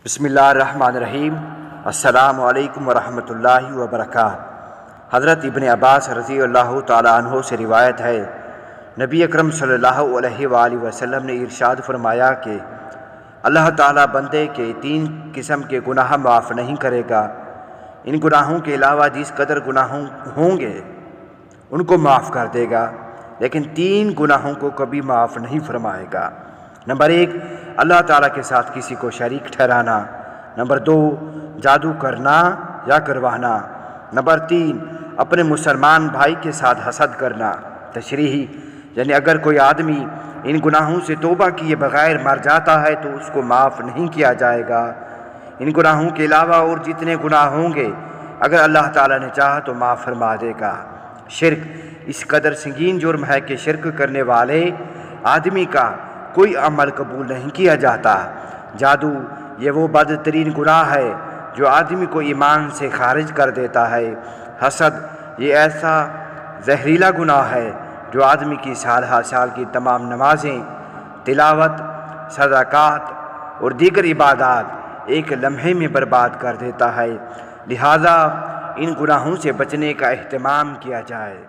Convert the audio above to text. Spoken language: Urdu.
بسم اللہ الرحمن الرحیم۔ السلام علیکم ورحمۃ اللہ وبرکاتہ۔ حضرت ابن عباس رضی اللہ تعالیٰ عنہ سے روایت ہے، نبی اکرم صلی اللہ علیہ وآلہ وسلم نے ارشاد فرمایا کہ اللہ تعالیٰ بندے کے 3 قسم کے گناہ معاف نہیں کرے گا۔ ان گناہوں کے علاوہ جس قدر گناہ ہوں گے ان کو معاف کر دے گا، لیکن 3 گناہوں کو کبھی معاف نہیں فرمائے گا۔ نمبر 1، اللہ تعالیٰ کے ساتھ کسی کو شریک ٹھہرانا۔ نمبر 2، جادو کرنا یا کروانا۔ نمبر 3، اپنے مسلمان بھائی کے ساتھ حسد کرنا۔ تشریحی یعنی اگر کوئی آدمی ان گناہوں سے توبہ کیے بغیر مر جاتا ہے تو اس کو معاف نہیں کیا جائے گا۔ ان گناہوں کے علاوہ اور جتنے گناہ ہوں گے اگر اللہ تعالیٰ نے چاہا تو معاف فرما دے گا۔ شرک اس قدر سنگین جرم ہے کہ شرک کرنے والے آدمی کا کوئی عمل قبول نہیں کیا جاتا۔ جادو یہ وہ بدترین گناہ ہے جو آدمی کو ایمان سے خارج کر دیتا ہے۔ حسد یہ ایسا زہریلا گناہ ہے جو آدمی کی سال ہر سال کی تمام نمازیں، تلاوت، صدقات اور دیگر عبادات ایک لمحے میں برباد کر دیتا ہے۔ لہذا ان گناہوں سے بچنے کا اہتمام کیا جائے۔